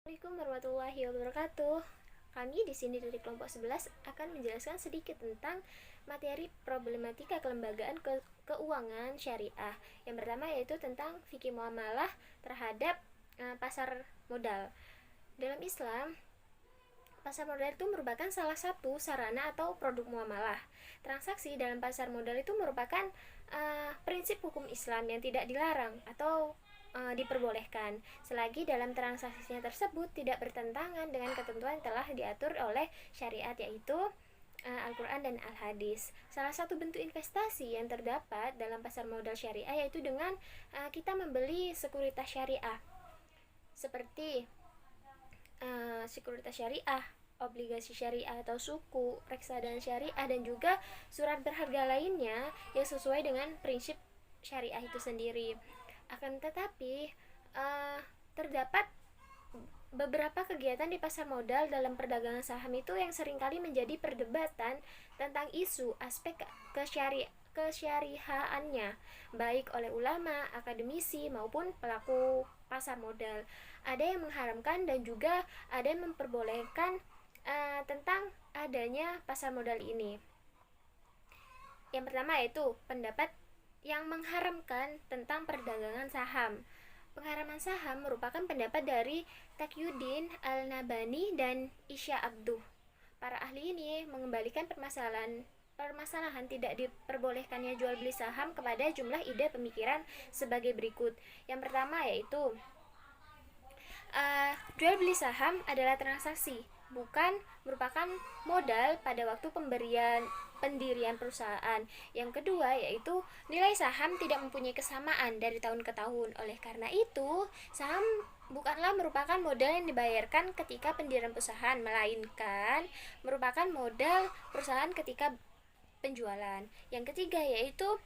Assalamualaikum warahmatullahi wabarakatuh. Kami di sini dari kelompok 11 akan menjelaskan sedikit tentang materi problematika kelembagaan keuangan syariah. Yang pertama yaitu tentang fikih muamalah terhadap pasar modal. Dalam Islam, pasar modal itu merupakan salah satu sarana atau produk muamalah. Transaksi dalam pasar modal itu merupakan prinsip hukum Islam yang tidak dilarang atau diperbolehkan selagi dalam transaksinya tersebut tidak bertentangan dengan ketentuan yang telah diatur oleh syariat, yaitu Al-Quran dan Al-Hadis. Salah satu bentuk investasi yang terdapat dalam pasar modal syariah yaitu dengan kita membeli sekuritas syariah seperti sekuritas syariah, obligasi syariah atau suku, reksadana syariah, dan juga surat berharga lainnya yang sesuai dengan prinsip syariah itu sendiri. Akan tetapi terdapat beberapa kegiatan di pasar modal dalam perdagangan saham itu yang seringkali menjadi perdebatan tentang isu aspek kesyariahannya, baik oleh ulama, akademisi maupun pelaku pasar modal. Ada yang mengharamkan dan juga ada yang memperbolehkan tentang adanya pasar modal ini. Yang pertama yaitu pendapat yang mengharamkan tentang perdagangan saham. Pengharaman saham merupakan pendapat dari Taqiyuddin Al-Nabhani dan Isya Abduh. Para ahli ini mengembalikan permasalahan tidak diperbolehkannya jual beli saham kepada jumlah ide pemikiran sebagai berikut. Yang pertama yaitu jual beli saham adalah transaksi, bukan merupakan modal pada waktu pendirian perusahaan. Yang kedua yaitu nilai saham tidak mempunyai kesamaan dari tahun ke tahun. Oleh karena itu, saham bukanlah merupakan modal yang dibayarkan ketika pendirian perusahaan, melainkan merupakan modal perusahaan ketika penjualan. Yang ketiga yaitu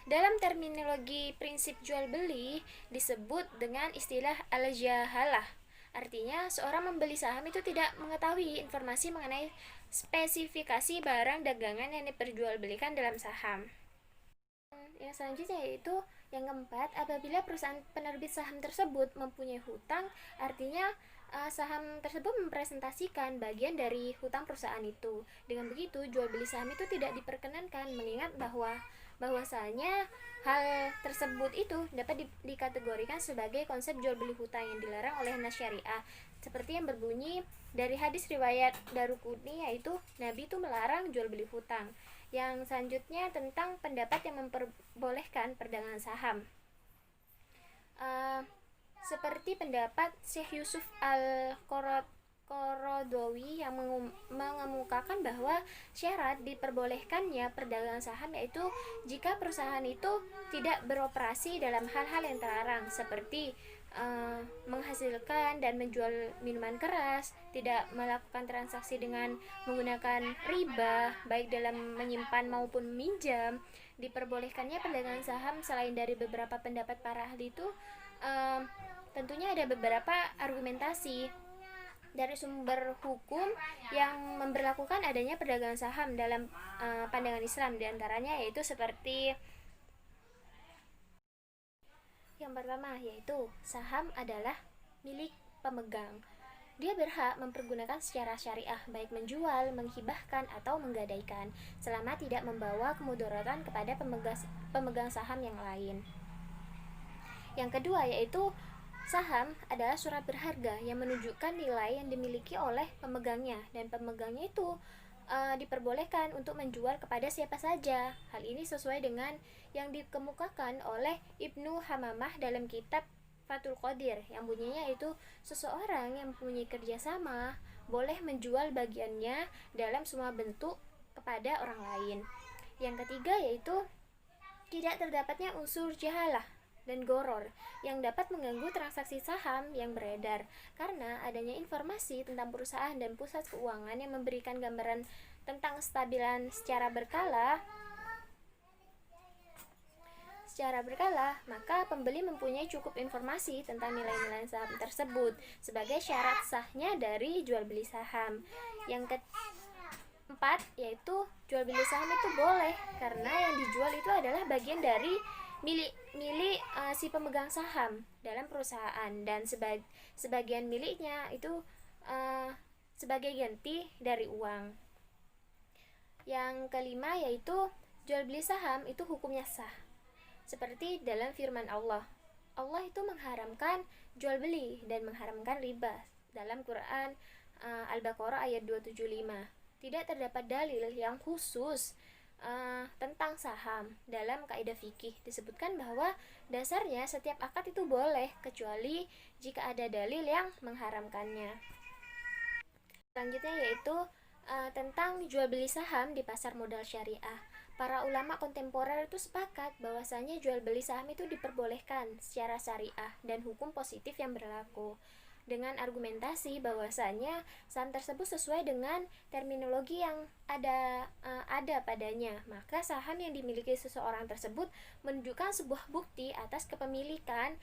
dalam terminologi prinsip jual beli disebut dengan istilah al-jahalah. Artinya, seorang membeli saham itu tidak mengetahui informasi mengenai spesifikasi barang dagangan yang diperjualbelikan dalam saham. Yang selanjutnya yaitu yang keempat, apabila perusahaan penerbit saham tersebut mempunyai hutang, artinya saham tersebut mempresentasikan bagian dari hutang perusahaan itu. Dengan begitu, jual beli saham itu tidak diperkenankan, mengingat bahwasanya hal tersebut itu dapat dikategorikan sebagai konsep jual beli hutang yang dilarang oleh nas syariah, seperti yang berbunyi dari hadis riwayat Daruqutni, yaitu Nabi itu melarang jual beli hutang. Yang selanjutnya tentang pendapat yang memperbolehkan perdagangan saham, seperti pendapat Syekh Yusuf Al-Qaradawi yang mengemukakan bahwa syarat diperbolehkannya perdagangan saham yaitu jika perusahaan itu tidak beroperasi dalam hal-hal yang terlarang, seperti menghasilkan dan menjual minuman keras, tidak melakukan transaksi dengan menggunakan riba baik dalam menyimpan maupun meminjam. Diperbolehkannya perdagangan saham selain dari beberapa pendapat para ahli itu tentunya ada beberapa argumentasi dari sumber hukum yang memberlakukan adanya perdagangan saham dalam pandangan Islam. Diantaranya yaitu seperti yang pertama yaitu saham adalah milik pemegang. Dia berhak mempergunakan secara syariah, baik menjual, menghibahkan, atau menggadaikan, selama tidak membawa kemudaratan kepada pemegang saham yang lain. Yang kedua yaitu saham adalah surat berharga yang menunjukkan nilai yang dimiliki oleh pemegangnya, dan pemegangnya itu diperbolehkan untuk menjual kepada siapa saja. Hal ini sesuai dengan yang dikemukakan oleh Ibnu Hamamah dalam kitab Fathul Qadir, yang bunyinya itu seseorang yang mempunyai kerjasama boleh menjual bagiannya dalam semua bentuk kepada orang lain. Yang ketiga yaitu tidak terdapatnya unsur jahalah dan goror yang dapat mengganggu transaksi saham yang beredar, karena adanya informasi tentang perusahaan dan pusat keuangan yang memberikan gambaran tentang kestabilan secara berkala, maka pembeli mempunyai cukup informasi tentang nilai-nilai saham tersebut sebagai syarat sahnya dari jual beli saham. Yang keempat yaitu jual beli saham itu boleh karena yang dijual itu adalah bagian dari milik si pemegang saham dalam perusahaan, dan sebagian miliknya itu sebagai ganti dari uang. Yang kelima yaitu jual beli saham itu hukumnya sah. Seperti dalam firman Allah. Allah itu mengharamkan jual beli dan mengharamkan riba dalam Quran Al-Baqarah ayat 275. Tidak terdapat dalil yang khusus tentang saham. Dalam kaidah fikih disebutkan bahwa dasarnya setiap akad itu boleh kecuali jika ada dalil yang mengharamkannya. Selanjutnya yaitu tentang jual beli saham di pasar modal syariah. Para ulama kontemporer itu sepakat bahwasanya jual beli saham itu diperbolehkan secara syariah dan hukum positif yang berlaku, dengan argumentasi bahwasanya saham tersebut sesuai dengan terminologi yang ada padanya. Maka saham yang dimiliki seseorang tersebut menunjukkan sebuah bukti atas kepemilikan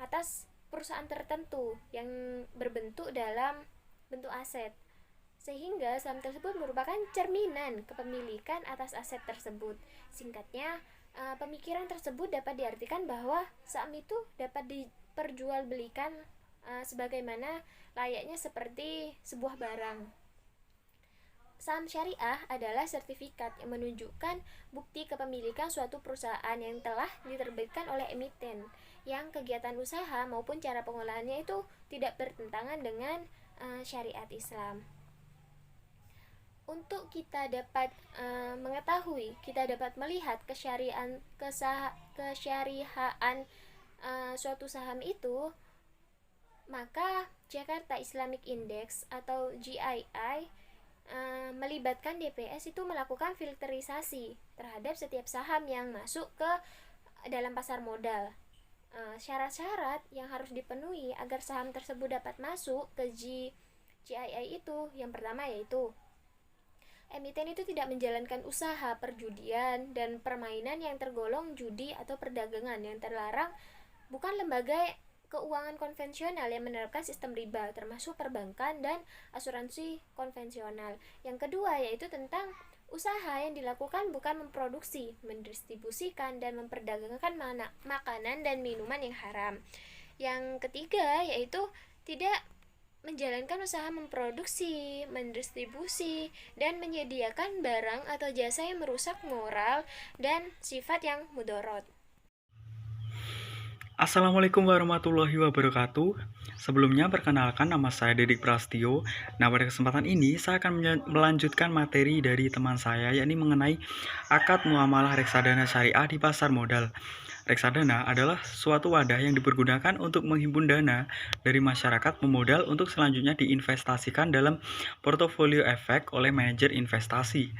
atas perusahaan tertentu yang berbentuk dalam bentuk aset, sehingga saham tersebut merupakan cerminan kepemilikan atas aset tersebut. Singkatnya, pemikiran tersebut dapat diartikan bahwa saham itu dapat diperjualbelikan sebagaimana layaknya seperti sebuah barang. Saham syariah adalah sertifikat yang menunjukkan bukti kepemilikan suatu perusahaan yang telah diterbitkan oleh emiten, yang kegiatan usaha maupun cara pengolahannya itu tidak bertentangan dengan syariat Islam. Untuk kita dapat mengetahui, kita dapat melihat kesyarihan suatu saham itu, maka Jakarta Islamic Index atau GII melibatkan DPS itu melakukan filterisasi terhadap setiap saham yang masuk ke dalam pasar modal. Syarat-syarat yang harus dipenuhi agar saham tersebut dapat masuk ke GII itu, yang pertama yaitu emiten itu tidak menjalankan usaha perjudian dan permainan yang tergolong judi atau perdagangan yang terlarang, bukan lembaga keuangan konvensional yang menerapkan sistem riba, termasuk perbankan dan asuransi konvensional. Yang kedua yaitu tentang usaha yang dilakukan bukan memproduksi, mendistribusikan, dan memperdagangkan makanan dan minuman yang haram. Yang ketiga yaitu tidak menjalankan usaha memproduksi, mendistribusi, dan menyediakan barang atau jasa yang merusak moral dan sifat yang mudorot. Assalamualaikum warahmatullahi wabarakatuh. Sebelumnya perkenalkan, nama saya Dedik Prastio. Nah, pada kesempatan ini saya akan melanjutkan materi dari teman saya, yakni mengenai akad muamalah reksadana syariah di pasar modal. Reksadana adalah suatu wadah yang dipergunakan untuk menghimpun dana dari masyarakat pemodal untuk selanjutnya diinvestasikan dalam portofolio efek oleh manajer investasi.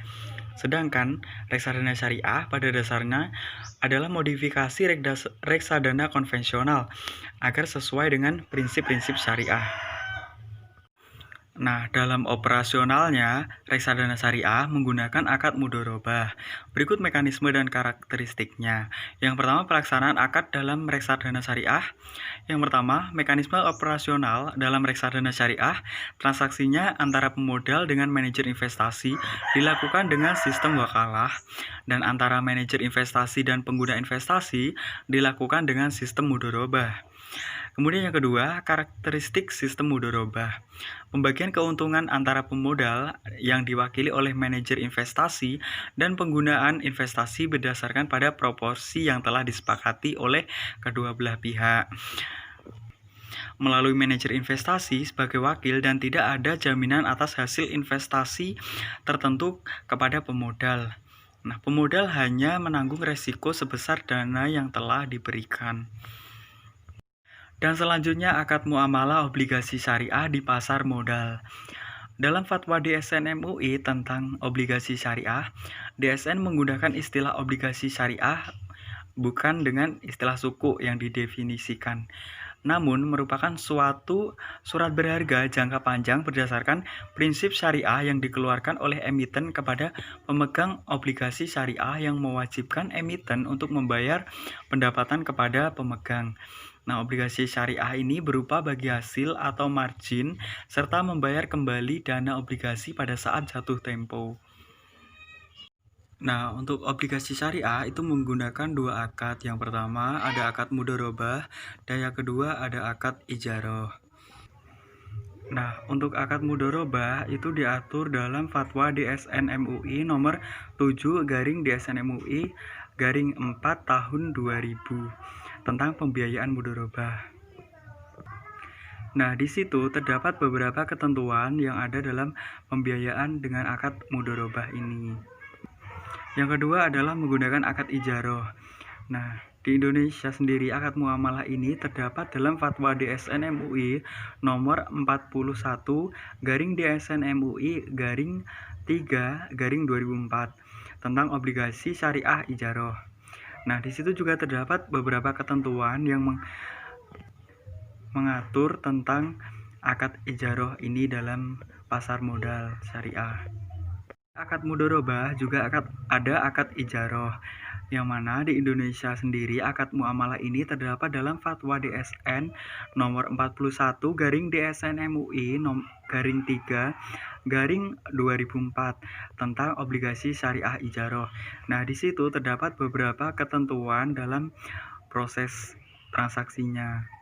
Sedangkan reksadana syariah pada dasarnya adalah modifikasi reksadana konvensional agar sesuai dengan prinsip-prinsip syariah. Nah, dalam operasionalnya, reksadana syariah menggunakan akad mudharabah. Berikut mekanisme dan karakteristiknya. Yang pertama, pelaksanaan akad dalam reksadana syariah. Yang pertama, mekanisme operasional dalam reksadana syariah. Transaksinya antara pemodal dengan manajer investasi dilakukan dengan sistem wakalah, dan antara manajer investasi dan pengguna investasi dilakukan dengan sistem mudharabah. Kemudian yang kedua, karakteristik sistem mudharabah. Pembagian keuntungan antara pemodal yang diwakili oleh manajer investasi dan penggunaan investasi berdasarkan pada proporsi yang telah disepakati oleh kedua belah pihak melalui manajer investasi sebagai wakil, dan tidak ada jaminan atas hasil investasi tertentu kepada pemodal. Nah, pemodal hanya menanggung resiko sebesar dana yang telah diberikan. Dan selanjutnya, akad muamalah obligasi syariah di pasar modal. Dalam fatwa DSN MUI tentang obligasi syariah, DSN menggunakan istilah obligasi syariah bukan dengan istilah suku yang didefinisikan, namun merupakan suatu surat berharga jangka panjang berdasarkan prinsip syariah yang dikeluarkan oleh emiten kepada pemegang obligasi syariah, yang mewajibkan emiten untuk membayar pendapatan kepada pemegang. Nah, obligasi syariah ini berupa bagi hasil atau margin, serta membayar kembali dana obligasi pada saat jatuh tempo. Nah, untuk obligasi syariah itu menggunakan dua akad. Yang pertama ada akad mudharabah dan yang kedua ada akad ijarah. Nah, untuk akad mudharabah itu diatur dalam Fatwa DSN MUI nomor 7 garing DSN MUI garing 4 tahun 2000 tentang pembiayaan mudharabah. Nah, di situ terdapat beberapa ketentuan yang ada dalam pembiayaan dengan akad mudharabah ini. Yang kedua adalah menggunakan akad ijarah. Nah, di Indonesia sendiri akad muamalah ini terdapat dalam Fatwa DSN MUI nomor 41 garing DSN MUI garing 3 garing 2004 tentang obligasi syariah ijarah. Nah, di situ juga terdapat beberapa ketentuan yang mengatur tentang akad ijarah ini dalam pasar modal syariah. Akad mudharabah juga ada akad ijarah, yang mana di Indonesia sendiri akad muamalah ini terdapat dalam Fatwa DSN nomor 41 garing DSN MUI garing 3 garing 2004 tentang obligasi syariah ijarah. Nah, di situ terdapat beberapa ketentuan dalam proses transaksinya.